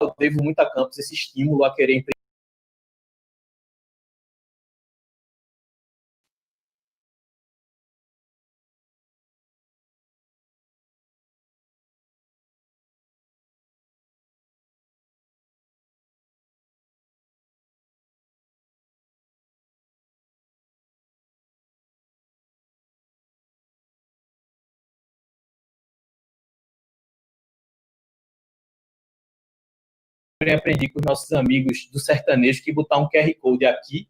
eu devo muito a Campus esse estímulo a querer empreender. Eu aprendi com os nossos amigos do sertanejo que botar um QR Code aqui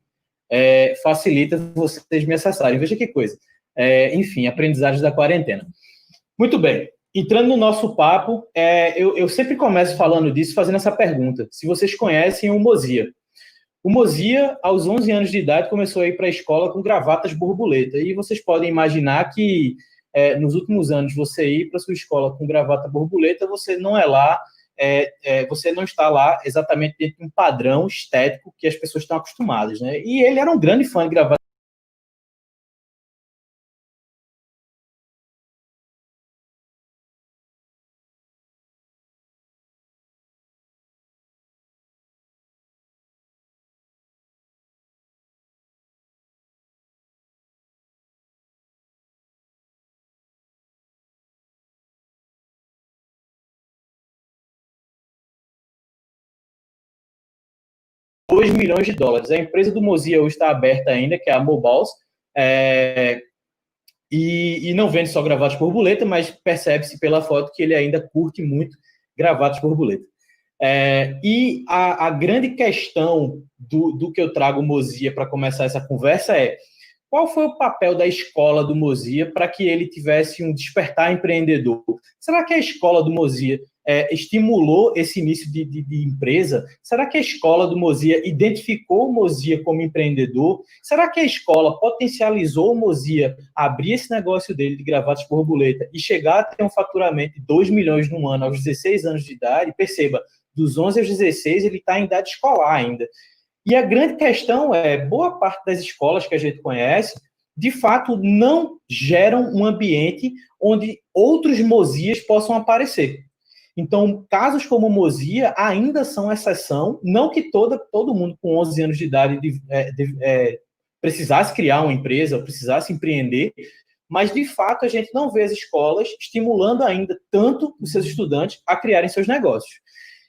facilita vocês me acessarem. Veja que coisa. Enfim, aprendizagens da quarentena. Muito bem. Entrando no nosso papo, eu sempre começo falando disso, fazendo essa pergunta. Se vocês conhecem o Mozia. O Mozia, aos 11 anos de idade, começou a ir para a escola com gravatas borboleta. E vocês podem imaginar que, nos últimos anos, você ir para a sua escola com gravata borboleta, você não é lá, você não está lá exatamente dentro de um padrão estético que as pessoas estão acostumadas, né? E ele era um grande fã de gravata. 2 milhões de dólares. A empresa do Mozia hoje está aberta ainda, que é a Mobiles, e não vende só gravatas borboleta, mas percebe-se pela foto que ele ainda curte muito gravatas borboleta. E a grande questão do que eu trago Mozia para começar essa conversa é: qual foi o papel da escola do Mozia para que ele tivesse um despertar empreendedor? Será que a escola do Mozia estimulou esse início de empresa? Será que a escola do Mozia identificou o Mozia como empreendedor? Será que a escola potencializou o Mozia a abrir esse negócio dele de gravatas borboleta e chegar a ter um faturamento de 2 milhões no ano aos 16 anos de idade? Perceba, dos 11 aos 16 ele está em idade escolar ainda. E a grande questão boa parte das escolas que a gente conhece, de fato, não geram um ambiente onde outros Mozias possam aparecer. Então, casos como o Mozia ainda são exceção, não que todo mundo com 11 anos de idade precisasse criar uma empresa, precisasse empreender, mas, de fato, a gente não vê as escolas estimulando ainda tanto os seus estudantes a criarem seus negócios.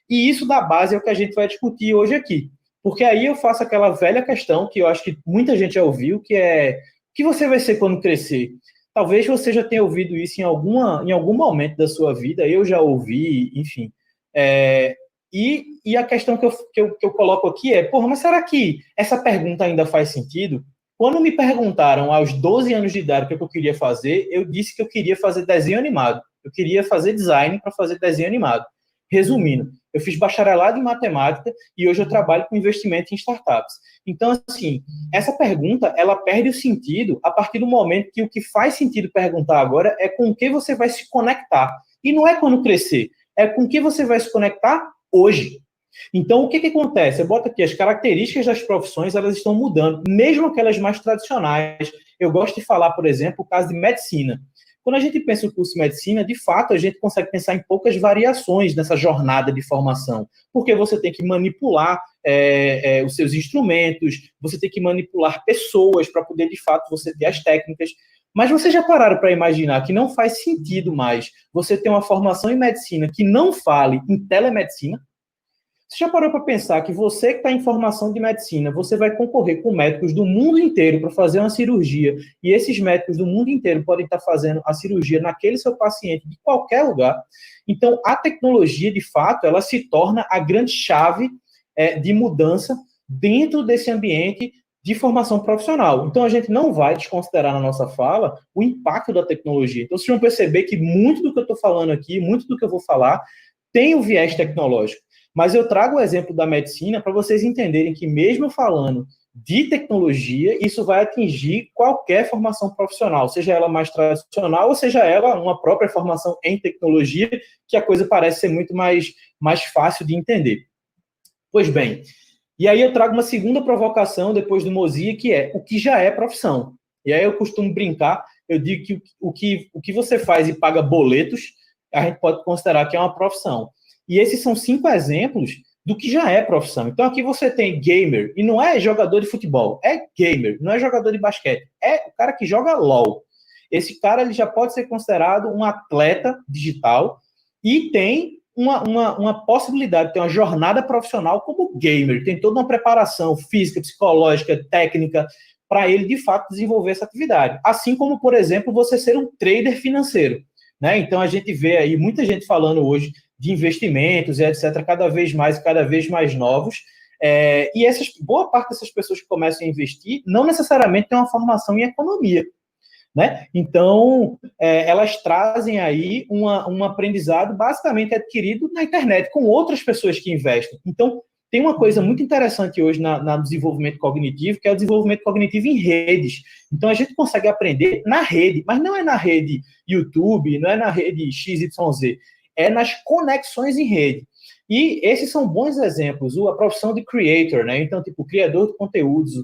E isso da base é o que a gente vai discutir hoje aqui. Porque aí eu faço aquela velha questão que eu acho que muita gente já ouviu, que é: o que você vai ser quando crescer? Talvez você já tenha ouvido isso em algum momento da sua vida, eu já ouvi, enfim. E a questão que eu coloco aqui é: porra, mas será que essa pergunta ainda faz sentido? Quando me perguntaram aos 12 anos de idade o que eu queria fazer, eu disse que eu queria fazer desenho animado. Eu queria fazer design para fazer desenho animado. Resumindo, eu fiz bacharelado em matemática e hoje eu trabalho com investimento em startups. Então, assim, essa pergunta, ela perde o sentido a partir do momento que o que faz sentido perguntar agora é com o que você vai se conectar. E não é quando crescer, é com o que você vai se conectar hoje. Então, o que acontece? Eu boto aqui, as características das profissões, elas estão mudando, mesmo aquelas mais tradicionais. Eu gosto de falar, por exemplo, o caso de medicina. Quando a gente pensa no curso de medicina, de fato, a gente consegue pensar em poucas variações nessa jornada de formação, porque você tem que manipular os seus instrumentos, você tem que manipular pessoas para poder, de fato, você ter as técnicas. Mas vocês já pararam para imaginar que não faz sentido mais você ter uma formação em medicina que não fale em telemedicina? Você já parou para pensar que você que está em formação de medicina, você vai concorrer com médicos do mundo inteiro para fazer uma cirurgia, e esses médicos do mundo inteiro podem estar fazendo a cirurgia naquele seu paciente de qualquer lugar? Então, a tecnologia, de fato, ela se torna a grande chave de mudança dentro desse ambiente de formação profissional. Então, a gente não vai desconsiderar na nossa fala o impacto da tecnologia. Então, vocês vão perceber que muito do que eu estou falando aqui, muito do que eu vou falar, tem um viés tecnológico. Mas eu trago o exemplo da medicina para vocês entenderem que, mesmo falando de tecnologia, isso vai atingir qualquer formação profissional, seja ela mais tradicional ou seja ela uma própria formação em tecnologia, que a coisa parece ser muito mais fácil de entender. Pois bem, e aí eu trago uma segunda provocação depois do Mozia, que é o que já é profissão. E aí eu costumo brincar, eu digo que o que você faz e paga boletos, a gente pode considerar que é uma profissão. E esses são 5 exemplos do que já é profissão. Então, aqui você tem gamer, e não é jogador de futebol, é gamer, não é jogador de basquete, é o cara que joga LOL. Esse cara ele já pode ser considerado um atleta digital e tem uma possibilidade, tem uma jornada profissional como gamer, tem toda uma preparação física, psicológica, técnica, para ele, de fato, desenvolver essa atividade. Assim como, por exemplo, você ser um trader financeiro, né? Então, a gente vê aí muita gente falando hoje de investimentos e etc., cada vez mais novos, e boa parte dessas pessoas que começam a investir não necessariamente têm uma formação em economia, né? Então, elas trazem aí um aprendizado basicamente adquirido na internet, com outras pessoas que investem. Então, tem uma coisa muito interessante hoje no desenvolvimento cognitivo, que é o desenvolvimento cognitivo em redes. Então, a gente consegue aprender na rede, mas não é na rede YouTube, não é na rede XYZ, é nas conexões em rede. E esses são bons exemplos, a profissão de creator, né? Então, tipo, criador de conteúdos.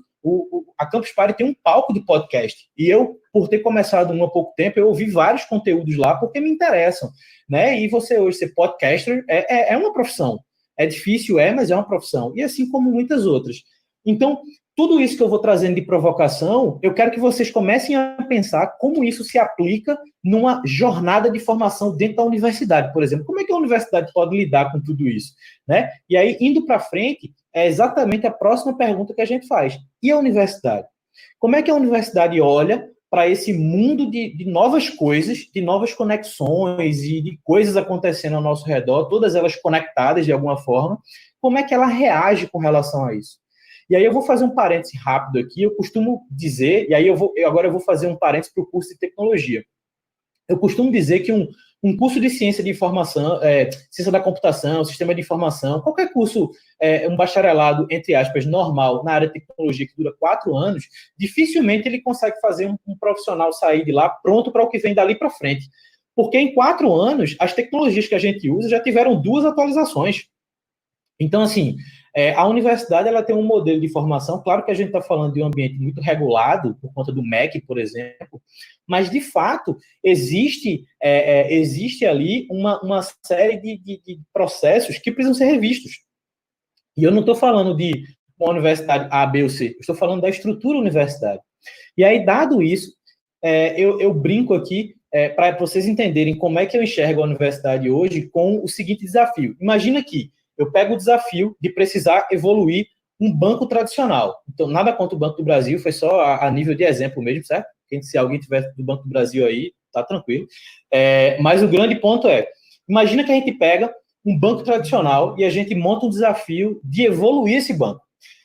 A Campus Party tem um palco de podcast. E eu, por ter começado há pouco tempo, eu ouvi vários conteúdos lá porque me interessam, né? E você hoje ser podcaster é uma profissão. É difícil, mas é uma profissão. E assim como muitas outras. Então, tudo isso que eu vou trazendo de provocação, eu quero que vocês comecem a pensar como isso se aplica numa jornada de formação dentro da universidade, por exemplo. Como é que a universidade pode lidar com tudo isso, né? E aí, indo para frente, é exatamente a próxima pergunta que a gente faz. E a universidade? Como é que a universidade olha para esse mundo de novas coisas, de novas conexões e de coisas acontecendo ao nosso redor, todas elas conectadas de alguma forma? Como é que ela reage com relação a isso? E aí eu vou fazer um parêntese rápido aqui, eu costumo dizer, e aí agora eu vou fazer um parêntese para o curso de tecnologia. Eu costumo dizer que um curso de ciência de informação, ciência da computação, sistema de informação, qualquer curso, um bacharelado, entre aspas, normal, na área de tecnologia, que dura 4 anos, dificilmente ele consegue fazer um profissional sair de lá pronto para o que vem dali para frente. Porque em 4 anos, as tecnologias que a gente usa já tiveram 2 atualizações. Então, assim, a universidade ela tem um modelo de formação, claro que a gente está falando de um ambiente muito regulado, por conta do MEC, por exemplo, mas, de fato, existe ali uma série de processos que precisam ser revistos. E eu não estou falando de uma universidade A, B ou C, eu estou falando da estrutura universitária. E aí, dado isso, eu brinco aqui para vocês entenderem como é que eu enxergo a universidade hoje com o seguinte desafio. Imagina que eu pego o desafio de precisar evoluir um banco tradicional. Então, nada contra o Banco do Brasil, foi só a nível de exemplo mesmo, certo? Se alguém tiver do Banco do Brasil aí, tá tranquilo. Mas o grande ponto imagina que a gente pega um banco tradicional e a gente monta um desafio de evoluir esse banco.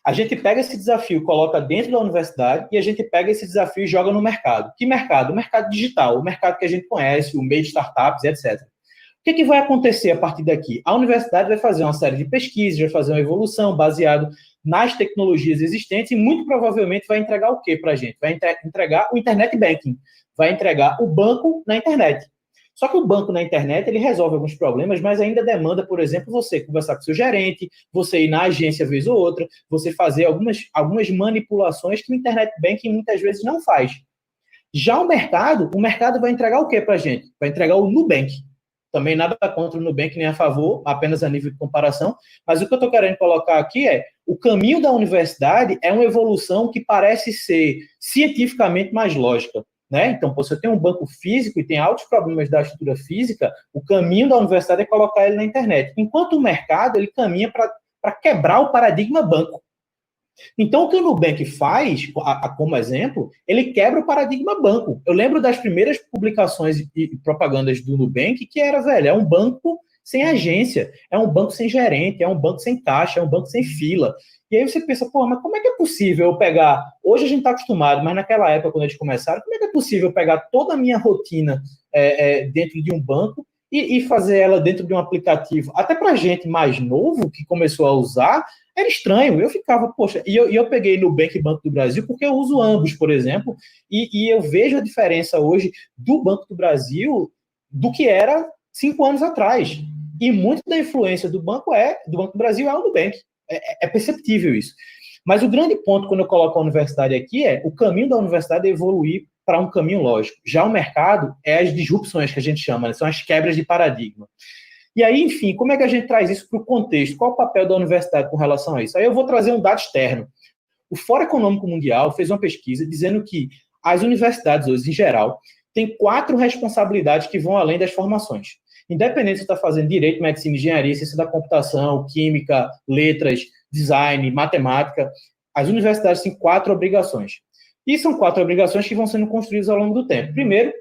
A gente pega esse desafio, coloca dentro da universidade e a gente pega esse desafio e joga no mercado. Que mercado? O mercado digital, o mercado que a gente conhece, o meio de startups, etc. O que vai acontecer a partir daqui? A universidade vai fazer uma série de pesquisas, vai fazer uma evolução baseado nas tecnologias existentes e muito provavelmente vai entregar o quê para a gente? Vai entregar o Internet Banking, vai entregar o banco na internet. Só que o banco na internet, ele resolve alguns problemas, mas ainda demanda, por exemplo, você conversar com seu gerente, você ir na agência vez ou outra, você fazer algumas manipulações que o Internet Banking muitas vezes não faz. Já o mercado vai entregar o quê para a gente? Vai entregar o Nubank. Também nada contra o Nubank nem a favor, apenas a nível de comparação, mas o que eu estou querendo colocar aqui o caminho da universidade é uma evolução que parece ser cientificamente mais lógica, né? Então, se eu tenho um banco físico e tem altos problemas da estrutura física, o caminho da universidade é colocar ele na internet, enquanto o mercado ele caminha para quebrar o paradigma banco. Então, o que o Nubank faz, como exemplo, ele quebra o paradigma banco. Eu lembro das primeiras publicações e propagandas do Nubank, que era, é um banco sem agência, é um banco sem gerente, é um banco sem caixa, é um banco sem fila. E aí você pensa, mas como é que é possível eu pegar... Hoje a gente está acostumado, mas naquela época, quando eles começaram, como é que é possível eu pegar toda a minha rotina dentro de um banco e fazer ela dentro de um aplicativo? Até para gente mais novo, que começou a usar, era estranho. Eu ficava, poxa, e eu peguei Nubank e Banco do Brasil porque eu uso ambos, por exemplo, e eu vejo a diferença hoje do Banco do Brasil do que era 5 anos atrás. E muito da influência do Banco do Brasil é o Nubank. É perceptível isso. Mas o grande ponto, quando eu coloco a universidade aqui, o caminho da universidade é evoluir para um caminho lógico. Já o mercado é as disrupções que a gente chama, né? São as quebras de paradigma. E aí, enfim, como é que a gente traz isso para o contexto? Qual o papel da universidade com relação a isso? Aí eu vou trazer um dado externo. O Fórum Econômico Mundial fez uma pesquisa dizendo que as universidades hoje, em geral, têm 4 responsabilidades que vão além das formações. Independente se você está fazendo direito, medicina, engenharia, ciência da computação, química, letras, design, matemática, as universidades têm 4 obrigações. E são 4 obrigações que vão sendo construídas ao longo do tempo. Primeiro,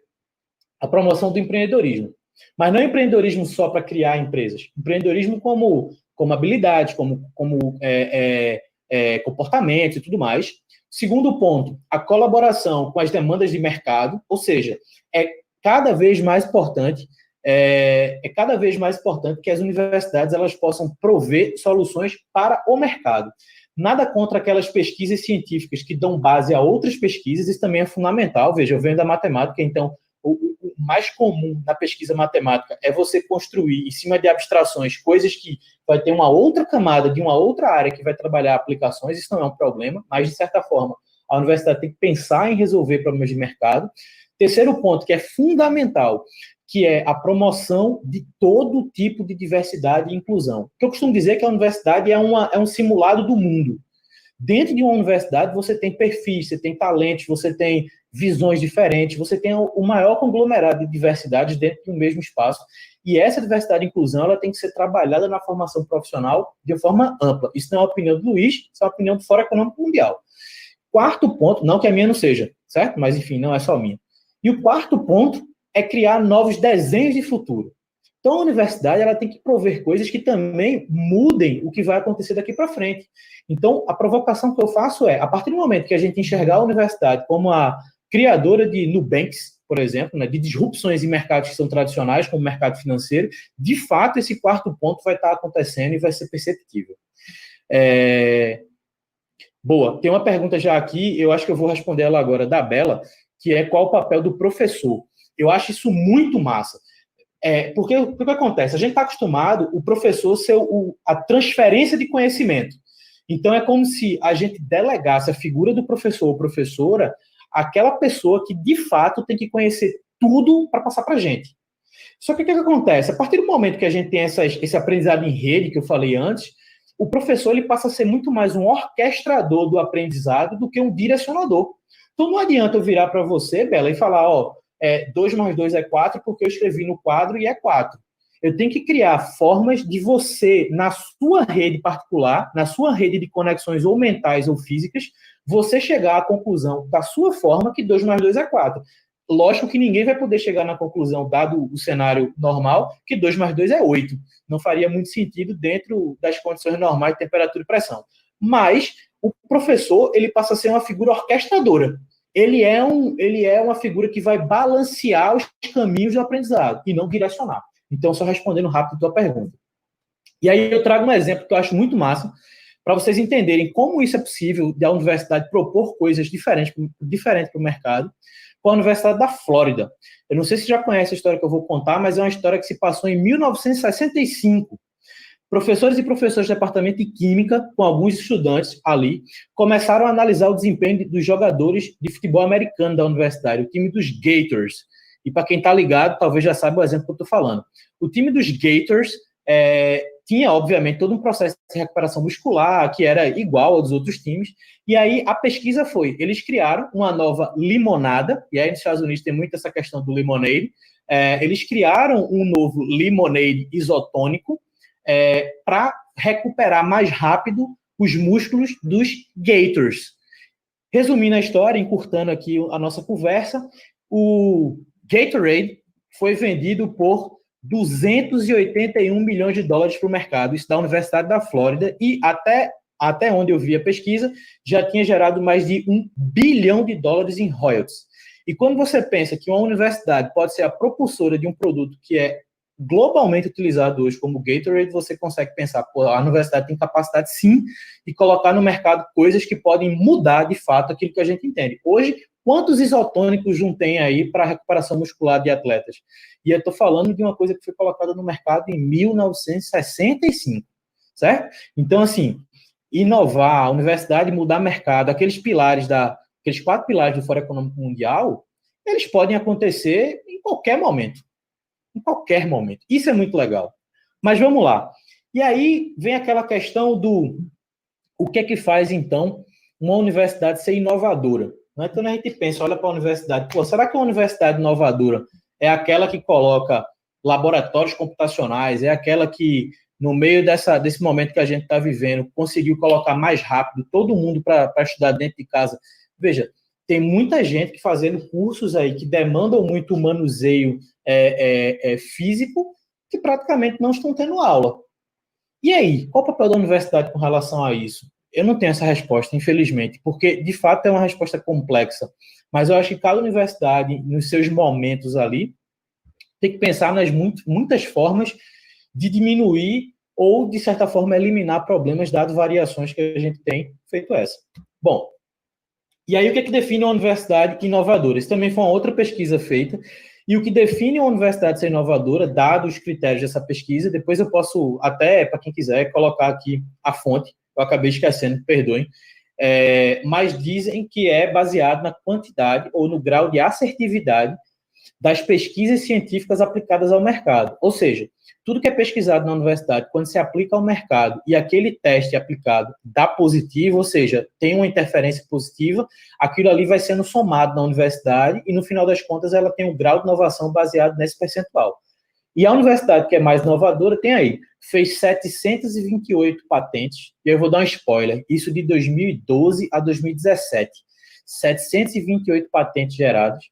a promoção do empreendedorismo. Mas não é empreendedorismo só para criar empresas. Empreendedorismo como habilidade, como comportamento e tudo mais. Segundo ponto, a colaboração com as demandas de mercado, ou seja, é cada vez mais importante que as universidades elas possam prover soluções para o mercado. Nada contra aquelas pesquisas científicas que dão base a outras pesquisas, isso também é fundamental. Veja, eu venho da matemática, então o mais comum na pesquisa matemática é você construir em cima de abstrações coisas que vai ter uma outra camada de uma outra área que vai trabalhar aplicações, isso não é um problema, mas, de certa forma, a universidade tem que pensar em resolver problemas de mercado. Terceiro ponto, que é fundamental, que é a promoção de todo tipo de diversidade e inclusão. O que eu costumo dizer é que a universidade é um simulado do mundo. Dentro de uma universidade, você tem perfis, você tem talentos, você tem visões diferentes, você tem o maior conglomerado de diversidades dentro de um mesmo espaço. E essa diversidade e inclusão ela tem que ser trabalhada na formação profissional de forma ampla. Isso não é a opinião do Luiz, isso é a opinião do Fórum Econômico Mundial. Quarto ponto, não que a minha não seja, certo? Mas, enfim, não é só minha. E o quarto ponto é criar novos desenhos de futuro. Então, a universidade ela tem que prover coisas que também mudem o que vai acontecer daqui para frente. Então, a provocação que eu faço é, a partir do momento que a gente enxergar a universidade como a criadora de Nubanks, por exemplo, né, de disrupções em mercados que são tradicionais, como o mercado financeiro, de fato, esse quarto ponto vai estar acontecendo e vai ser perceptível. Boa, tem uma pergunta já aqui, eu acho que eu vou responder ela agora, da Bela, que é qual o papel do professor. Eu acho isso muito massa. Porque o que acontece? A gente está acostumado o professor ser a transferência de conhecimento. Então, é como se a gente delegasse a figura do professor ou professora àquela pessoa que, de fato, tem que conhecer tudo para passar para a gente. Só que o que acontece? A partir do momento que a gente tem esse aprendizado em rede, que eu falei antes, o professor ele passa a ser muito mais um orquestrador do aprendizado do que um direcionador. Então, não adianta eu virar para você, Bela, e falar, 2 mais 2 é 4, porque eu escrevi no quadro e é 4. Eu tenho que criar formas de você, na sua rede particular, na sua rede de conexões ou mentais ou físicas, você chegar à conclusão da sua forma que 2 mais 2 é 4. Lógico que ninguém vai poder chegar na conclusão, dado o cenário normal, que 2 mais 2 é 8. Não faria muito sentido dentro das condições normais de temperatura e pressão. Mas o professor ele passa a ser uma figura orquestradora. Ele é uma figura que vai balancear os caminhos do aprendizado e não direcionar. Então, só respondendo rápido a tua pergunta. E aí eu trago um exemplo que eu acho muito massa, para vocês entenderem como isso é possível da universidade propor coisas diferentes para o mercado, com a Universidade da Flórida. Eu não sei se você já conhece a história que eu vou contar, mas é uma história que se passou em 1965. Professores e professores do departamento de Química, com alguns estudantes ali, começaram a analisar o desempenho dos jogadores de futebol americano da universidade, o time dos Gators. E para quem está ligado, talvez já saiba o exemplo que eu estou falando. O time dos Gators tinha, obviamente, todo um processo de recuperação muscular, que era igual ao dos outros times. E aí a pesquisa foi, eles criaram uma nova limonada, e aí nos Estados Unidos tem muito essa questão do lemonade, eles criaram um novo lemonade isotônico, para recuperar mais rápido os músculos dos Gators. Resumindo a história, encurtando aqui a nossa conversa, o Gatorade foi vendido por 281 milhões de dólares para o mercado, isso da Universidade da Flórida, e até onde eu vi a pesquisa, já tinha gerado mais de $1 bilhão em royalties. E quando você pensa que uma universidade pode ser a propulsora de um produto que é globalmente utilizado hoje como Gatorade, você consegue pensar, a universidade tem capacidade sim de colocar no mercado coisas que podem mudar de fato aquilo que a gente entende. Hoje, quantos isotônicos não tem aí para recuperação muscular de atletas? E eu estou falando de uma coisa que foi colocada no mercado em 1965, certo? Então, assim, inovar, a universidade mudar mercado, aqueles 4 pilares do Fórum Econômico Mundial, eles podem acontecer em qualquer momento. Em qualquer momento. Isso é muito legal. Mas vamos lá. E aí vem aquela questão do o que é que faz, então, uma universidade ser inovadora? Né? Quando a gente pensa, olha para a universidade, pô, será que uma universidade inovadora é aquela que coloca laboratórios computacionais, é aquela que, no meio desse momento que a gente está vivendo, conseguiu colocar mais rápido todo mundo para estudar dentro de casa? Veja, tem muita gente fazendo cursos aí que demandam muito manuseio físico, que praticamente não estão tendo aula. E aí, qual o papel da universidade com relação a isso? Eu não tenho essa resposta, infelizmente, porque, de fato, é uma resposta complexa. Mas eu acho que cada universidade, nos seus momentos ali, tem que pensar nas muitas formas de diminuir ou, de certa forma, eliminar problemas, dado variações que a gente tem feito essa. Bom, e aí o que é que define uma universidade inovadora? Isso também foi uma outra pesquisa feita, e o que define uma universidade ser inovadora, dados os critérios dessa pesquisa, depois eu posso até, para quem quiser, colocar aqui a fonte, eu acabei esquecendo, perdoem, mas dizem que é baseado na quantidade ou no grau de assertividade das pesquisas científicas aplicadas ao mercado. Ou seja, tudo que é pesquisado na universidade, quando se aplica ao mercado e aquele teste aplicado dá positivo, ou seja, tem uma interferência positiva, aquilo ali vai sendo somado na universidade e, no final das contas, ela tem um grau de inovação baseado nesse percentual. E a universidade que é mais inovadora tem aí, fez 728 patentes, e eu vou dar um spoiler, isso de 2012 a 2017. 728 patentes geradas,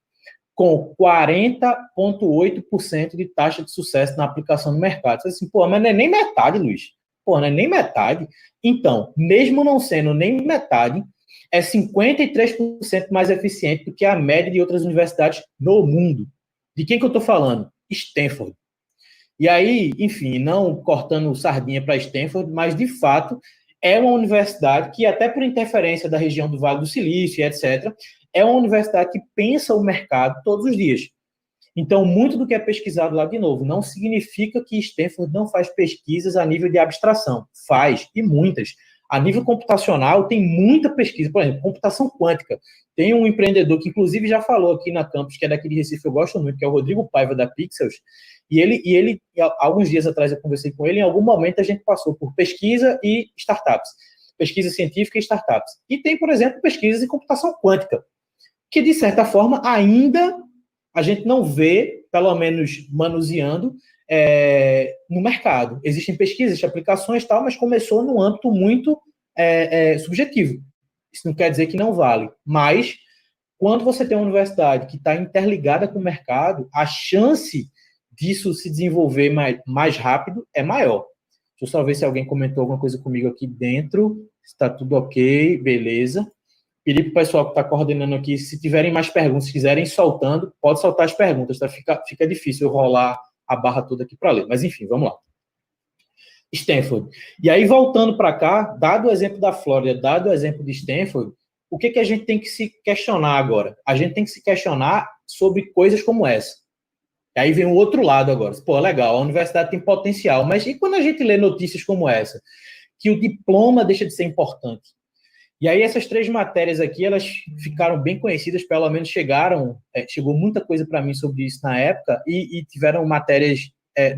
com 40,8% de taxa de sucesso na aplicação no mercado. Você diz assim, pô, mas não é nem metade, Luiz. Pô, não é nem metade. Então, mesmo não sendo nem metade, é 53% mais eficiente do que a média de outras universidades no mundo. De quem que eu estou falando? Stanford. E aí, enfim, não cortando sardinha para Stanford, mas, de fato, é uma universidade que, até por interferência da região do Vale do Silício, etc., é uma universidade que pensa o mercado todos os dias. Então, muito do que é pesquisado lá, de novo, não significa que Stanford não faz pesquisas a nível de abstração. Faz, e muitas. A nível computacional, tem muita pesquisa. Por exemplo, computação quântica. Tem um empreendedor que, inclusive, já falou aqui na campus, que é daqui de Recife, eu gosto muito, que é o Rodrigo Paiva, da Pixels. E ele, alguns dias atrás, eu conversei com ele, em algum momento a gente passou por pesquisa e startups. Pesquisa científica e startups. E tem, por exemplo, pesquisas em computação quântica, que, de certa forma, ainda a gente não vê, pelo menos manuseando, no mercado. Existem pesquisas, existem aplicações e tal, mas começou num âmbito muito subjetivo. Isso não quer dizer que não vale. Mas, quando você tem uma universidade que está interligada com o mercado, a chance disso se desenvolver mais rápido é maior. Deixa eu só ver se alguém comentou alguma coisa comigo aqui dentro. Está tudo ok, beleza. Pedir para o pessoal que está coordenando aqui, se tiverem mais perguntas, se quiserem soltando, pode soltar as perguntas, tá? Fica difícil eu rolar a barra toda aqui para ler. Mas, enfim, vamos lá. Stanford. E aí, voltando para cá, dado o exemplo da Flórida, dado o exemplo de Stanford, o que a gente tem que se questionar agora? A gente tem que se questionar sobre coisas como essa. E aí vem o outro lado agora. Pô, legal, a universidade tem potencial, mas e quando a gente lê notícias como essa? Que o diploma deixa de ser importante. E aí essas 3 matérias aqui, elas ficaram bem conhecidas, pelo menos chegou muita coisa para mim sobre isso na época, e tiveram matérias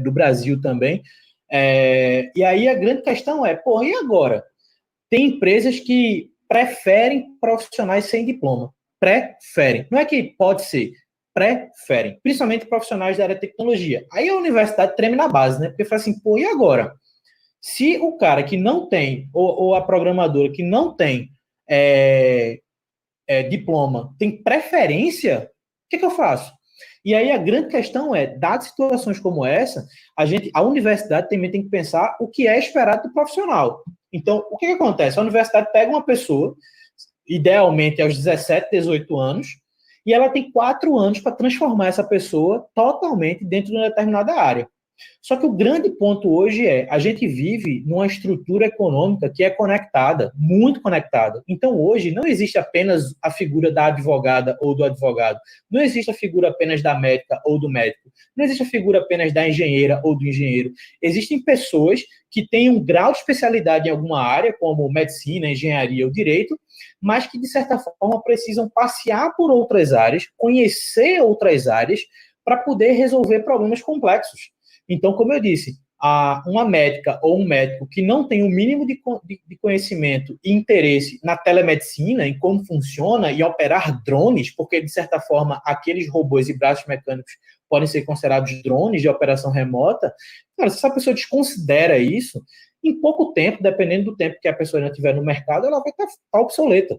do Brasil também. E aí a grande questão é, porra, e agora? Tem empresas que preferem profissionais sem diploma. Preferem. Não é que pode ser, preferem. Principalmente profissionais da área de tecnologia. Aí a universidade treme na base, né? Porque fala assim, pô, e agora? Se o cara que não tem, ou a programadora que não tem diploma, tem preferência, o que eu faço? E aí a grande questão é, dadas situações como essa, a universidade também tem que pensar o que é esperado do profissional. Então, o que acontece? A universidade pega uma pessoa, idealmente aos 17, 18 anos, e ela tem 4 anos para transformar essa pessoa totalmente dentro de uma determinada área. Só que o grande ponto hoje a gente vive numa estrutura econômica que é conectada, muito conectada. Então, hoje, não existe apenas a figura da advogada ou do advogado, não existe a figura apenas da médica ou do médico, não existe a figura apenas da engenheira ou do engenheiro. Existem pessoas que têm um grau de especialidade em alguma área, como medicina, engenharia ou direito, mas que, de certa forma, precisam passear por outras áreas, conhecer outras áreas, para poder resolver problemas complexos. Então, como eu disse, uma médica ou um médico que não tem o mínimo de conhecimento e interesse na telemedicina, em como funciona, e operar drones, porque, de certa forma, aqueles robôs e braços mecânicos podem ser considerados drones de operação remota, cara, se essa pessoa desconsidera isso, em pouco tempo, dependendo do tempo que a pessoa ainda estiver no mercado, ela vai estar obsoleta.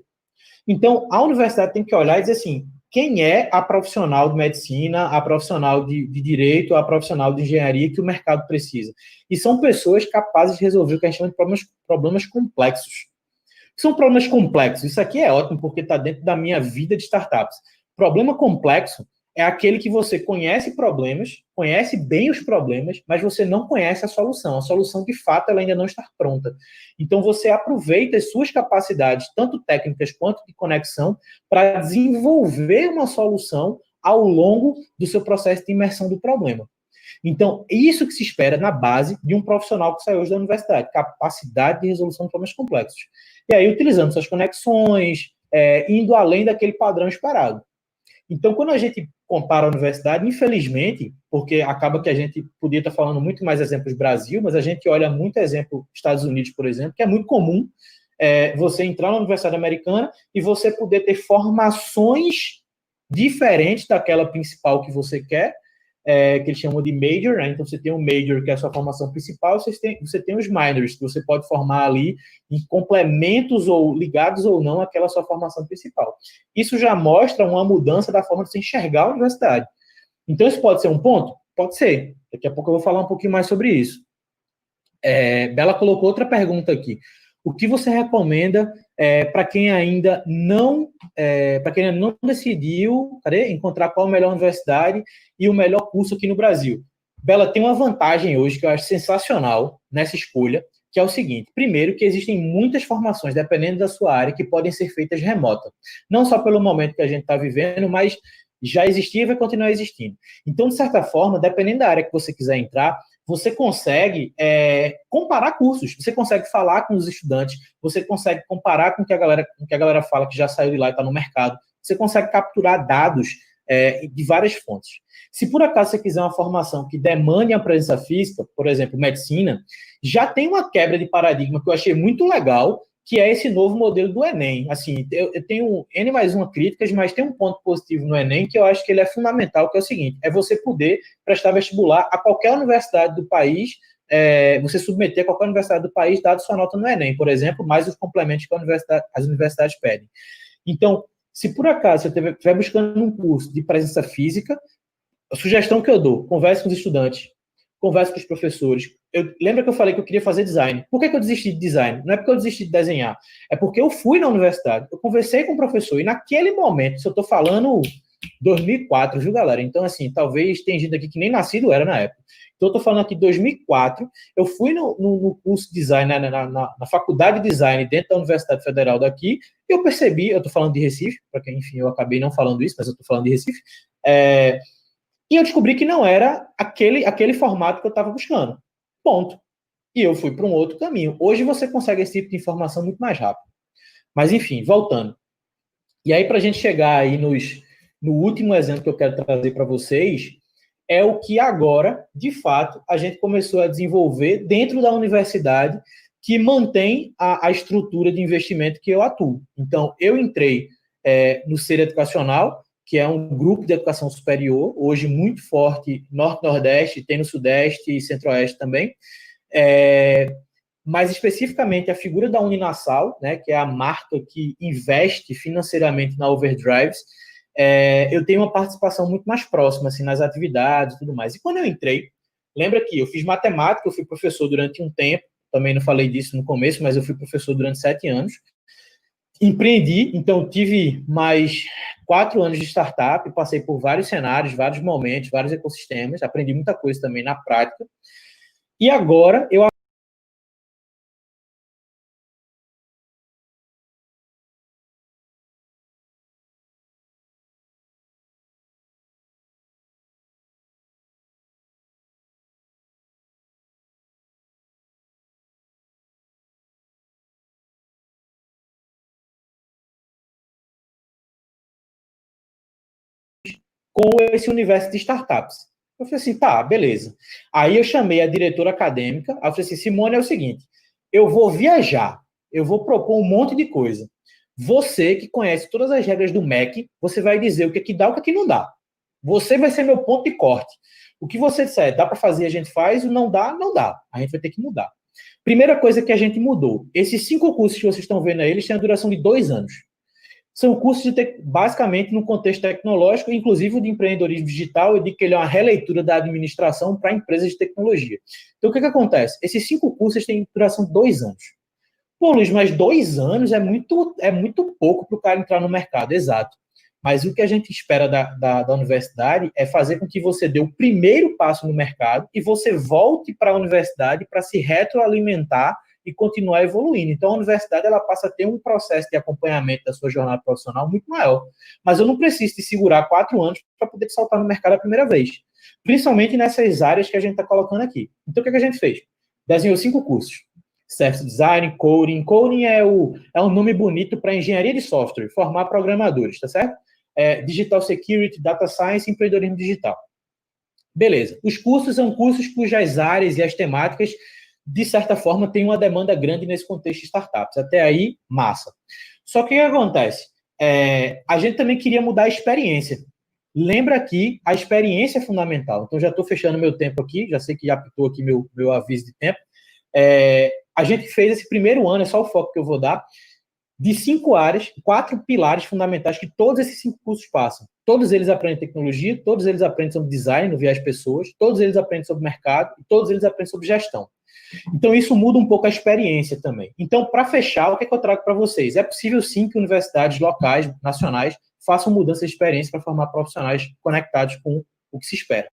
Então, a universidade tem que olhar e dizer assim, quem é a profissional de medicina, a profissional de direito, a profissional de engenharia que o mercado precisa. E são pessoas capazes de resolver o que a gente chama de problemas complexos. São problemas complexos. Isso aqui é ótimo, porque está dentro da minha vida de startups. Problema complexo é aquele que você conhece problemas, conhece bem os problemas, mas você não conhece a solução. A solução, de fato, ela ainda não está pronta. Então, você aproveita as suas capacidades, tanto técnicas quanto de conexão, para desenvolver uma solução ao longo do seu processo de imersão do problema. Então, isso que se espera na base de um profissional que saiu hoje da universidade, capacidade de resolução de problemas complexos. E aí, utilizando suas conexões, indo além daquele padrão esperado. Então, quando a gente compara a universidade, infelizmente, porque acaba que a gente podia estar falando muito mais exemplos Brasil, mas a gente olha muito exemplo Estados Unidos, por exemplo, que é muito comum você entrar na universidade americana e você poder ter formações diferentes daquela principal que você quer, que eles chamam de major, né? Então você tem um major, que é a sua formação principal, você tem os minors, que você pode formar ali em complementos ou ligados ou não àquela sua formação principal. Isso já mostra uma mudança da forma de se enxergar a universidade. Então isso pode ser um ponto? Pode ser. Daqui a pouco eu vou falar um pouquinho mais sobre isso. Bela colocou outra pergunta aqui. O que você recomenda para quem ainda não decidiu encontrar qual a melhor universidade e o melhor curso aqui no Brasil? Bela, tem uma vantagem hoje que eu acho sensacional nessa escolha, que é o seguinte: primeiro, que existem muitas formações, dependendo da sua área, que podem ser feitas remota. Não só pelo momento que a gente está vivendo, mas já existia e vai continuar existindo. Então, de certa forma, dependendo da área que você quiser entrar, você consegue comparar cursos, você consegue falar com os estudantes, você consegue comparar com o que a galera fala que já saiu de lá e está no mercado, você consegue capturar dados de várias fontes. Se por acaso você quiser uma formação que demande a presença física, por exemplo, medicina, já tem uma quebra de paradigma que eu achei muito legal, que é esse novo modelo do Enem. Assim, eu tenho N mais uma críticas, mas tem um ponto positivo no Enem que eu acho que ele é fundamental, que é o seguinte: é você poder prestar vestibular a qualquer universidade do país, você submeter a qualquer universidade do país, dado sua nota no Enem, por exemplo, mais os complementos que as universidades pedem. Então, se por acaso você estiver buscando um curso de presença física, a sugestão que eu dou: converse com os estudantes, converse com os professores. Lembra que eu falei que eu queria fazer design? Por que eu desisti de design? Não é porque eu desisti de desenhar, é porque eu fui na universidade, eu conversei com o professor, e naquele momento, se eu estou falando 2004, viu, galera? Então, assim, talvez tem gente aqui que nem nascido era na época. Então, eu estou falando aqui de 2004, eu fui no curso de design, na faculdade de design dentro da Universidade Federal daqui, e eu percebi, eu estou falando de Recife, para quem, enfim, eu acabei não falando isso, mas eu estou falando de Recife, e eu descobri que não era aquele formato que eu estava buscando. Ponto. E eu fui para um outro caminho. Hoje você consegue esse tipo de informação muito mais rápido. Mas, enfim, voltando. E aí, para a gente chegar aí no último exemplo que eu quero trazer para vocês, é o que agora, de fato, a gente começou a desenvolver dentro da universidade, que mantém a estrutura de investimento que eu atuo. Então, eu entrei no Ser Educacional, que é um grupo de educação superior, hoje muito forte, Norte-Nordeste, tem no Sudeste e Centro-Oeste também. Mais especificamente a figura da Uninasal, né, que é a marca que investe financeiramente na Overdrives, eu tenho uma participação muito mais próxima assim, nas atividades e tudo mais. E quando eu entrei, lembra que eu fiz matemática, eu fui professor durante um tempo, também não falei disso no começo, mas eu fui professor durante 7 anos. Empreendi, então tive mais 4 anos de startup, passei por vários cenários, vários momentos, vários ecossistemas, aprendi muita coisa também na prática. E agora eu com esse universo de startups. Eu falei assim, tá, beleza. Aí eu chamei a diretora acadêmica, aí eu falei assim, Simone, é o seguinte, eu vou viajar, eu vou propor um monte de coisa. Você que conhece todas as regras do MEC, você vai dizer o que é que dá, o que é que não dá. Você vai ser meu ponto de corte. O que você disser, dá para fazer, a gente faz, o não dá, não dá. A gente vai ter que mudar. Primeira coisa que a gente mudou, esses 5 cursos que vocês estão vendo aí, eles têm a duração de 2 anos. São cursos basicamente no contexto tecnológico, inclusive de empreendedorismo digital, e de que ele é uma releitura da administração para empresas de tecnologia. Então, o que acontece? Esses 5 cursos têm duração de 2 anos. Pô, Luiz, mas 2 anos é muito pouco para o cara entrar no mercado, exato. Mas o que a gente espera da universidade é fazer com que você dê o primeiro passo no mercado e você volte para a universidade para se retroalimentar e continuar evoluindo. Então, a universidade ela passa a ter um processo de acompanhamento da sua jornada profissional muito maior. Mas eu não preciso te segurar 4 anos para poder saltar no mercado a primeira vez. Principalmente nessas áreas que a gente está colocando aqui. Então, o que a gente fez? Desenhou 5 cursos. Service Design, Coding. Coding é um nome bonito para engenharia de software, formar programadores, tá certo? Digital Security, Data Science e empreendedorismo digital. Beleza. Os cursos são cursos cujas áreas e as temáticas, de certa forma, têm uma demanda grande nesse contexto de startups. Até aí, massa. Só que o que acontece? A gente também queria mudar a experiência. Lembra que a experiência é fundamental. Então, já estou fechando meu tempo aqui, já sei que já apitou aqui meu aviso de tempo. A gente fez esse primeiro ano, é só o foco que eu vou dar, de 5 áreas, 4 pilares fundamentais que todos esses 5 cursos passam. Todos eles aprendem tecnologia, todos eles aprendem sobre design, no viés pessoas, todos eles aprendem sobre mercado e todos eles aprendem sobre gestão. Então, isso muda um pouco a experiência também. Então, para fechar, o que eu trago para vocês? É possível, sim, que universidades locais, nacionais, façam mudança de experiência para formar profissionais conectados com o que se espera.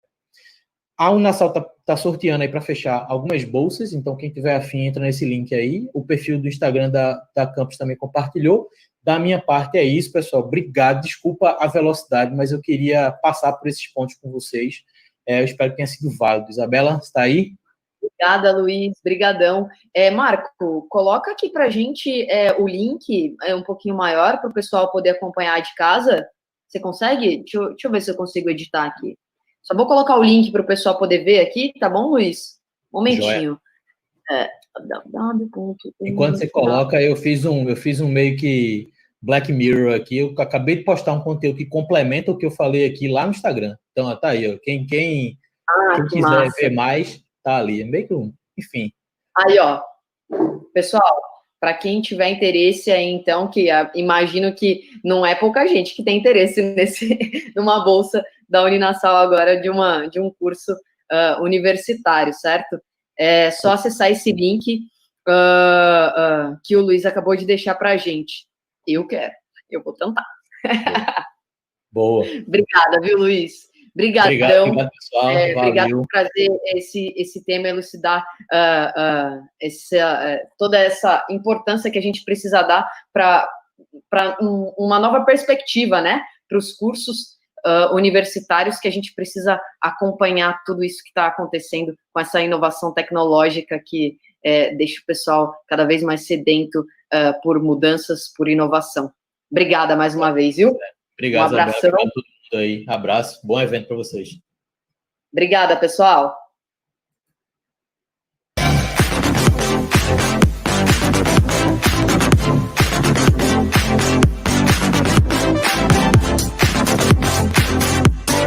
A Unasal está sorteando aí para fechar algumas bolsas, então quem tiver afim entra nesse link aí. O perfil do Instagram da Campus também compartilhou. Da minha parte é isso, pessoal. Obrigado, desculpa a velocidade, mas eu queria passar por esses pontos com vocês. Eu espero que tenha sido válido. Isabela, está aí? Obrigada, Luiz. Brigadão. Marco, coloca aqui para a gente o link um pouquinho maior para o pessoal poder acompanhar de casa. Você consegue? Deixa eu ver se eu consigo editar aqui. Só vou colocar o link para o pessoal poder ver aqui, tá bom, Luiz? Momentinho. Enquanto você coloca, eu fiz um meio que Black Mirror aqui. Eu acabei de postar um conteúdo que complementa o que eu falei aqui lá no Instagram. Então, tá aí, ó. Quem quiser massa. Ver mais, tá ali. É meio que enfim. Aí, ó. Pessoal, para quem tiver interesse aí, então, que imagino que não é pouca gente que tem interesse numa bolsa da Uninasal agora de um curso universitário, certo? É só acessar esse link que o Luiz acabou de deixar para a gente. Eu quero, eu vou tentar. Boa. Obrigada, viu, Luiz? Obrigado, pessoal. Obrigado por trazer esse tema, elucidar toda essa importância que a gente precisa dar para uma nova perspectiva, né? Para os cursos universitários, que a gente precisa acompanhar tudo isso que está acontecendo com essa inovação tecnológica que deixa o pessoal cada vez mais sedento por mudanças, por inovação. Obrigada mais uma vez, viu? Obrigado, um abração. Obrigado a todo mundo aí. Abraço. Bom evento para vocês. Obrigada, pessoal.